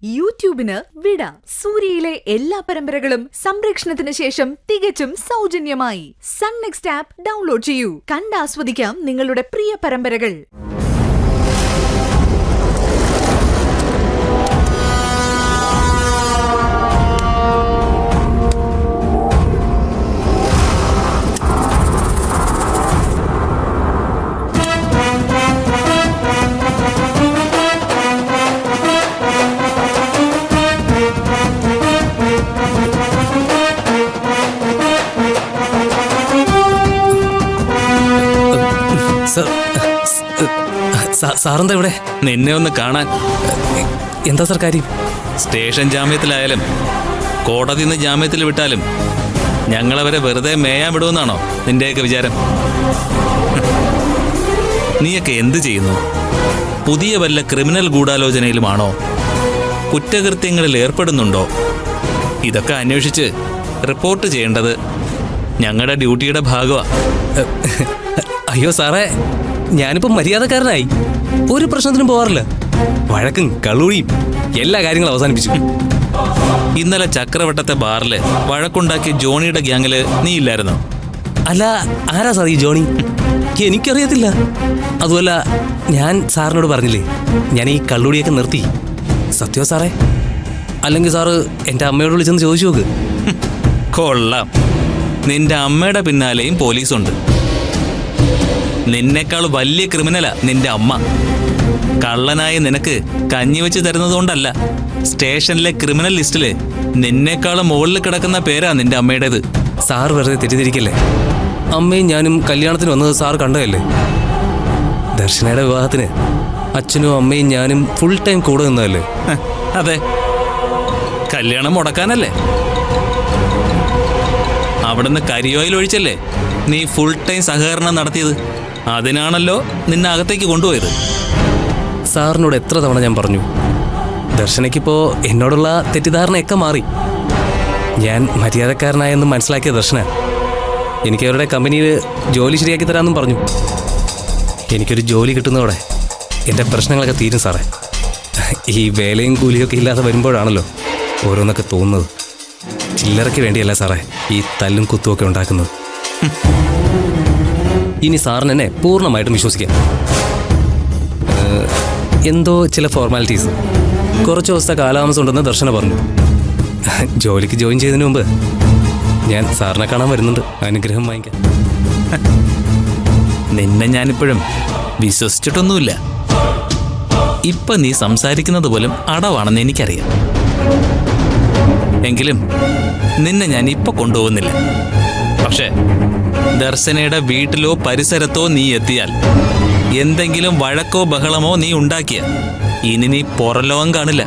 യൂട്യൂബിന് വിട. സൂര്യയിലെ എല്ലാ പരമ്പരകളും സംരക്ഷണത്തിന് ശേഷം തികച്ചും സൗജന്യമായി സൺ നെക്സ്റ്റ് ആപ്പ് ഡൗൺലോഡ് ചെയ്യൂ. കണ്ടാസ്വദിക്കാം നിങ്ങളുടെ പ്രിയ പരമ്പരകൾ. സാറെന്താ ഇവിടെ? നിന്നെ ഒന്ന് കാണാൻ. എന്താ സാർ കാര്യം? സ്റ്റേഷൻ ജാമ്യത്തിലായാലും കോടതിയിൽ നിന്ന് ജാമ്യത്തിൽ വിട്ടാലും ഞങ്ങളവരെ വെറുതെ മേയാൻ വിടുമെന്നാണോ നിന്റെയൊക്കെ വിചാരം? നീയൊക്കെ എന്ത് ചെയ്യുന്നു? പുതിയ വല്ല ക്രിമിനൽ ഗൂഢാലോചനയിലുമാണോ? കുറ്റകൃത്യങ്ങളിൽ ഏർപ്പെടുന്നുണ്ടോ? ഇതൊക്കെ അന്വേഷിച്ച് റിപ്പോർട്ട് ചെയ്യേണ്ടത് ഞങ്ങളുടെ ഡ്യൂട്ടിയുടെ ഭാഗമാണ്. അയ്യോ സാറേ, ഞാനിപ്പോൾ മര്യാദക്കാരനായി. ഒരു പ്രശ്നത്തിനും പോകാറില്ല. വഴക്കും കള്ളൂഴിയും എല്ലാ കാര്യങ്ങളും അവസാനിപ്പിച്ചു. ഇന്നലെ ചക്രവട്ടത്തെ ബാറില് വഴക്കുണ്ടാക്കിയ ജോണിയുടെ ഗ്യാങ്ങില് നീ ഇല്ലായിരുന്നോ? അല്ല, ആരാ സാർ ഈ ജോണി? എനിക്കറിയത്തില്ല. അതുമല്ല, ഞാൻ സാറിനോട് പറഞ്ഞില്ലേ, ഞാൻ ഈ കള്ളൂടിയൊക്കെ നിർത്തി. സത്യോ സാറേ? അല്ലെങ്കിൽ സാറ് എൻ്റെ അമ്മയോട് വിളിച്ചെന്ന് ചോദിച്ചു നോക്ക്. കൊള്ളാം. നിന്റെ അമ്മയുടെ പിന്നാലെയും പോലീസുണ്ട്. നിന്നേക്കാൾ വലിയ ക്രിമിനലാ നിന്റെ അമ്മ. കള്ളനായ നിനക്ക് കഞ്ഞി വെച്ച് തരുന്നതുകൊണ്ടല്ല, സ്റ്റേഷനിലെ ക്രിമിനൽ ലിസ്റ്റില് നിന്നേക്കാളും മുകളിൽ കിടക്കുന്ന പേരാ നിന്റെ അമ്മയുടേത്. സാർ വെറുതെ തെറ്റിദ്ധരിക്കല്ലേ. അമ്മയും ഞാനും കല്യാണത്തിന് വന്നത് സാർ കണ്ടതല്ലേ? ദർശനയുടെ വിവാഹത്തിന് അച്ഛനും അമ്മയും ഞാനും ഫുൾ ടൈം കൂടെ നിന്നതല്ലേ? അതെ, കല്യാണം മുടക്കാനല്ലേ? അവിടുന്ന് കരിയോയിൽ ഒഴിച്ചല്ലേ നീ ഫുൾ ടൈം സഹകരണം നടത്തിയത്? അതിനാണല്ലോ നിന്നെ അകത്തേക്ക് കൊണ്ടുപോയത്. സാറിനോട് എത്ര തവണ ഞാൻ പറഞ്ഞു, ദർശനയ്ക്കിപ്പോൾ എന്നോടുള്ള തെറ്റിദ്ധാരണയൊക്കെ മാറി. ഞാൻ മര്യാദക്കാരനായെന്ന് മനസ്സിലാക്കിയ ദർശന എനിക്ക് അവരുടെ കമ്പനിയിൽ ജോലി ശരിയാക്കി തരാമെന്നും പറഞ്ഞു. എനിക്കൊരു ജോലി കിട്ടുന്നതോടെ എൻ്റെ പ്രശ്നങ്ങളൊക്കെ തീരും സാറേ. ഈ വേലയും കൂലിയൊക്കെ ഇല്ലാതെ വരുമ്പോഴാണല്ലോ ഓരോന്നൊക്കെ തോന്നുന്നത്. ചില്ലറയ്ക്ക് വേണ്ടിയല്ല സാറേ ഈ തല്ലും കുത്തുമൊക്കെ ഉണ്ടാക്കുന്നത്. ഇനി സാറിന് എന്നെ പൂർണ്ണമായിട്ടും വിശ്വസിക്കാം. എന്തോ ചില ഫോർമാലിറ്റീസ്, കുറച്ച് ദിവസത്തെ കാലതാമസം ഉണ്ടെന്ന് ദർശന പറഞ്ഞു. ജോലിക്ക് ജോയിൻ ചെയ്തതിന് മുമ്പ് ഞാൻ സാറിനെ കാണാൻ വരുന്നുണ്ട്, അനുഗ്രഹം വാങ്ങിക്കാൻ. നിന്നെ ഞാനിപ്പോഴും വിശ്വസിച്ചിട്ടൊന്നുമില്ല. ഇപ്പൊ നീ സംസാരിക്കുന്നത് പോലും അടവാണെന്ന് എനിക്കറിയാം. എങ്കിലും നിന്നെ ഞാൻ ഇപ്പൊ കൊണ്ടുപോകുന്നില്ല. പക്ഷേ ദർശനയുടെ വീട്ടിലോ പരിസരത്തോ നീ എത്തിയാൽ, എന്തെങ്കിലും വഴക്കോ ബഹളമോ നീ ഉണ്ടാക്കിയ, ഇനി നീ പുറലോകം കാണില്ല.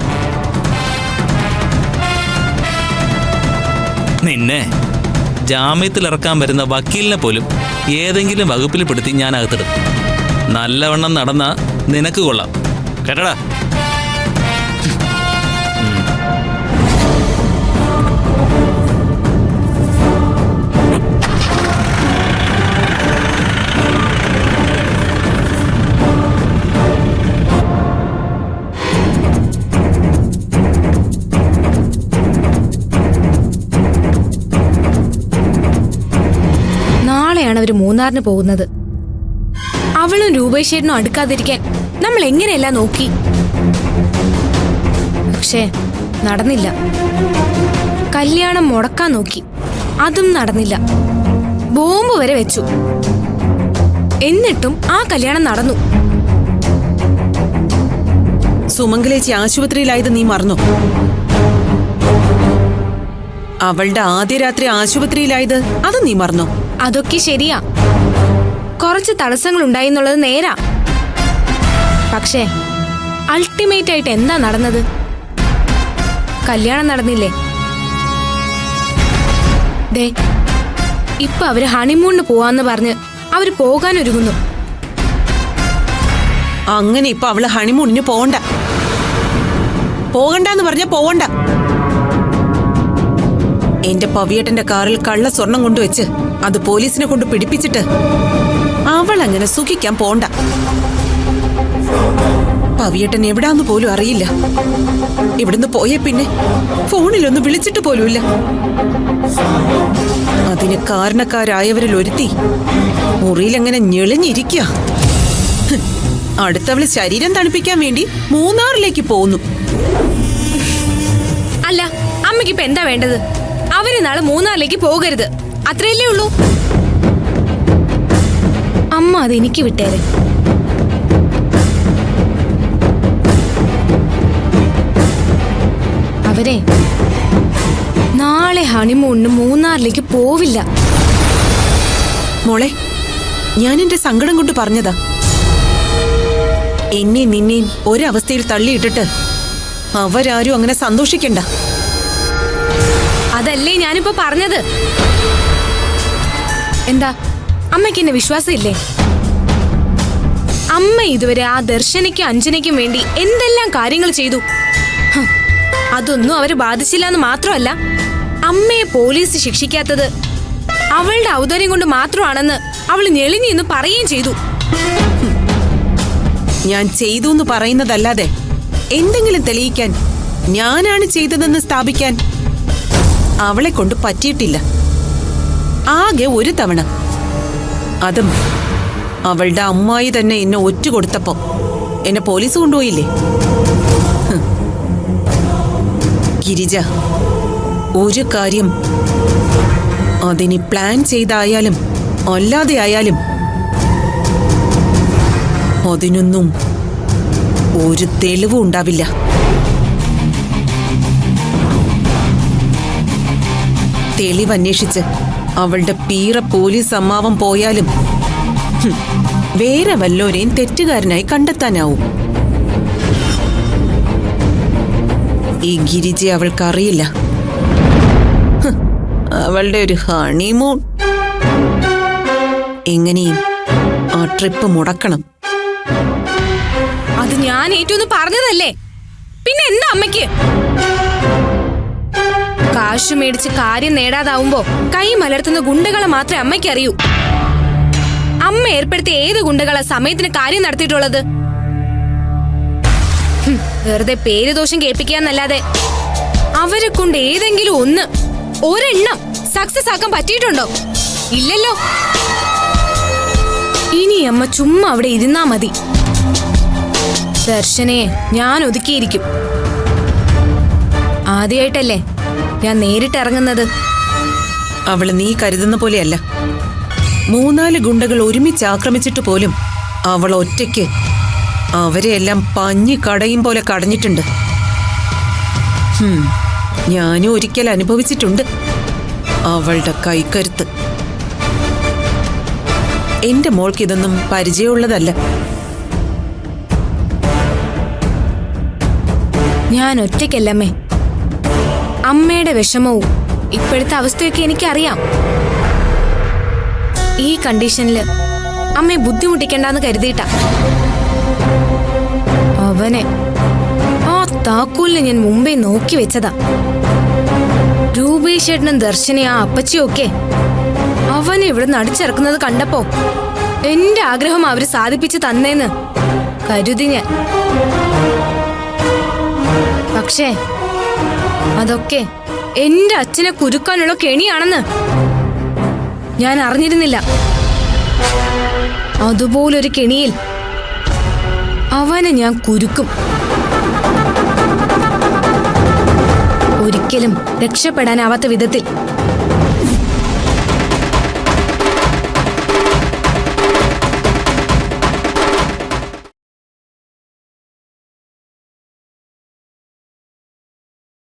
നിന്നെ ജാമ്യത്തിലിറക്കാൻ വരുന്ന വക്കീലിനെ പോലും ഏതെങ്കിലും വകുപ്പിൽ പെടുത്തി ഞാൻ അകത്തിടും. നല്ലവണ്ണം നടന്ന നിനക്ക് കൊള്ളാം, കേട്ടടാ? അവര് മൂന്നാറിന് പോകുന്നത്. അവളും രൂപേഷേട്ടനും അടുക്കാതിരിക്കാൻ നമ്മൾ എങ്ങനെയെല്ലാം നോക്കി. പക്ഷേ നടന്നില്ല. കല്യാണം മുടക്കാൻ നോക്കി, അതും നടന്നില്ല. ബോംബ് വരെ വെച്ചു. എന്നിട്ടും ആ കല്യാണം നടന്നു. സുമംഗലേച്ചി ആശുപത്രിയിലായത് നീ മറന്നു? അവളുടെ ആദ്യ രാത്രി ആശുപത്രിയിലായത് അത് നീ മറന്നോ? അതൊക്കെ ശരിയാ, കുറച്ച് തടസ്സങ്ങൾ ഉണ്ടായിന്നുള്ളത് നേരാ. പക്ഷേ അൾട്ടിമേറ്റ് ആയിട്ട് എന്താ നടന്നത്? കല്യാണം നടന്നില്ലേ? ദേ, ഇപ്പൊ അവര് ഹണിമൂണിന് പോവാന്ന് പറഞ്ഞ് അവര് പോകാനൊരുങ്ങുന്നു. അങ്ങനെ ഇപ്പൊ അവള് ഹണിമൂണിന് പോകണ്ട. പോകണ്ടെന്ന് പറഞ്ഞ പോവണ്ട. എന്റെ പവിയേട്ടന്റെ കാറിൽ കള്ള സ്വർണം കൊണ്ടുവച്ച് അത് പോലീസിനെ കൊണ്ട് പിടിപ്പിച്ചിട്ട് അവൾ അങ്ങനെ സുഖിക്കാൻ പോണ്ട. പവിയേട്ടൻ എവിടാന്ന് പോലും അറിയില്ല. ഇവിടുന്ന് പോയ പിന്നെ ഫോണിലൊന്ന് വിളിച്ചിട്ട് പോലുമില്ല. അതിന് കാരണക്കാരായവരിൽ ഒരുത്തി മുറിയിലെങ്ങനെ ഞെളിഞ്ഞിരിക്കുക. അടുത്തവള് ശരീരം തണുപ്പിക്കാൻ വേണ്ടി മൂന്നാറിലേക്ക് പോകുന്നു. അല്ല, അമ്മയ്ക്ക് ഇപ്പൊ എന്താ വേണ്ടത്? അവര് നാളെ മൂന്നാറിലേക്ക് പോകരുത്, അത്രയല്ലേ ഉള്ളൂ. അമ്മ അത് എനിക്ക് വിട്ടേരെ. അവരെ നാളെ ഹണിമൂണിന് മൂന്നാറിലേക്ക് പോവില്ല. മോളെ, ഞാൻ എന്റെ സങ്കടം കൊണ്ട് പറഞ്ഞതാ. എന്നെ നിന്നെയും ഒരവസ്ഥയിൽ തള്ളിയിട്ടിട്ട് അവരാരും അങ്ങനെ സന്തോഷിക്കണ്ട. അതല്ലേ ഞാനിപ്പോ പറഞ്ഞത്. എന്താ അമ്മയ്ക്ക് എന്നെ വിശ്വാസമില്ലേ? അമ്മ ഇതുവരെ ആ ദർശനയ്ക്കും അഞ്ജനയ്ക്കും വേണ്ടി എന്തെല്ലാം കാര്യങ്ങൾ ചെയ്തു. അതൊന്നും അവര് ബാധിച്ചില്ല എന്ന് മാത്രമല്ല, അമ്മയെ പോലീസ് ശിക്ഷിക്കാത്തത് അവളുടെ ഔദാര്യം കൊണ്ട് മാത്രമാണെന്ന് അവൾ ഞെളിഞ്ഞെന്ന് പറയുകയും ചെയ്തു. ഞാൻ ചെയ്തു എന്ന് പറയുന്നതല്ലാതെ എന്തെങ്കിലും തെളിയിക്കാൻ, ഞാനാണ് ചെയ്തതെന്ന് സ്ഥാപിക്കാൻ അവളെ കൊണ്ട് പറ്റിയിട്ടില്ല. ആകെ ഒരു തവണ, അതും അവളുടെ അമ്മായി തന്നെ എന്നെ ഒറ്റുകൊടുത്തപ്പോ എന്നെ പോലീസ് കൊണ്ടുപോയില്ലേ. ഗിരിജ, ഒരു കാര്യം അതിനി പ്ലാൻ ചെയ്തായാലും അല്ലാതെ ആയാലും അതിനൊന്നും ഒരു തെളിവും ഉണ്ടാവില്ല. തെളിവന്വേഷിച്ച് അവളുടെ പീറ പോലീസ് അമ്മാവൻ പോയാലും വേറെ വല്ലോരെയും തെറ്റുകാരനായി കണ്ടെത്താനാവും. ഈ ഗിരിജ അവൾക്കറിയില്ല. അവളുടെ ഒരു ഹണിമൂൺ എങ്ങനെയും ആ ട്രിപ്പ് മുടക്കണം. അത് ഞാൻ ഏറ്റവും പറഞ്ഞതല്ലേ, പിന്നെ എന്താ അമ്മയ്ക്ക്? കാശ് മേടിച്ച് കാര്യം നേടാതാവുമ്പോ കൈ മലർത്തുന്ന ഗുണ്ടകളെ മാത്രമേ അമ്മയ്ക്ക് അറിയൂ. അമ്മ ഏർപ്പെടുത്തിയ ഏത് ഗുണ്ടകളെ സമയത്തിന് കാര്യം നടത്തിയിട്ടുള്ളത്? വെറുതെ പേര് ദോഷം കേൾപ്പിക്കാന്നല്ലാതെ അവരെ കൊണ്ട് ഏതെങ്കിലും ഒരെണ്ണം സക്സസ് ആക്കാൻ പറ്റിയിട്ടുണ്ടോ? ഇല്ലല്ലോ. ഇനി അമ്മ ചുമ്മാ അവിടെ ഇരുന്നാ മതി. ദർശനയെ ഞാൻ ഒതുക്കിയിരിക്കും. ആദ്യമായിട്ടല്ലേ ഞാൻ നേരിട്ടിറങ്ങുന്നത്. അവള് നീ കരുതുന്ന പോലെയല്ല. 3-4 ഗുണ്ടകൾ ഒരുമിച്ച് ആക്രമിച്ചിട്ട് പോലും അവൾ ഒറ്റയ്ക്ക് അവരെയെല്ലാം പഞ്ഞി കടയും പോലെ കടഞ്ഞിട്ടുണ്ട്. ഞാനും ഒരിക്കൽ അനുഭവിച്ചിട്ടുണ്ട് അവളുടെ കൈക്കരുത്ത്. എന്റെ മോൾക്ക് ഇതൊന്നും പരിചയമുള്ളതല്ല. ഞാൻ ഒറ്റയ്ക്കല്ലമ്മേ. അമ്മയുടെ വിഷമവും ഇപ്പോഴത്തെ അവസ്ഥയൊക്കെ എനിക്കറിയാം. ഈ കണ്ടീഷനില് അമ്മയെ ബുദ്ധിമുട്ടിക്കണ്ടെന്ന് കരുതിയിട്ടാ അവനെ ആ താക്കോലിന് ഞാൻ മുമ്പേ നോക്കി വെച്ചതാ. രൂപേഷേട്ടനും ദർശന ആ അപ്പച്ചിയും ഒക്കെ അവനെ ഇവിടെ നടിച്ചിറക്കുന്നത് കണ്ടപ്പോ എന്റെ ആഗ്രഹം അവര് സാധിപ്പിച്ചു തന്നേന്ന് കരുതി ഞാൻ. പക്ഷേ അതൊക്കെ എന്റെ അച്ഛനെ കുരുക്കാനുള്ള കെണിയാണെന്ന് ഞാൻ അറിഞ്ഞിരുന്നില്ല. അതുപോലൊരു കെണിയിൽ അവനെ ഞാൻ കുരുക്കും. ഒരിക്കലും രക്ഷപ്പെടാനാവാത്ത വിധത്തിൽ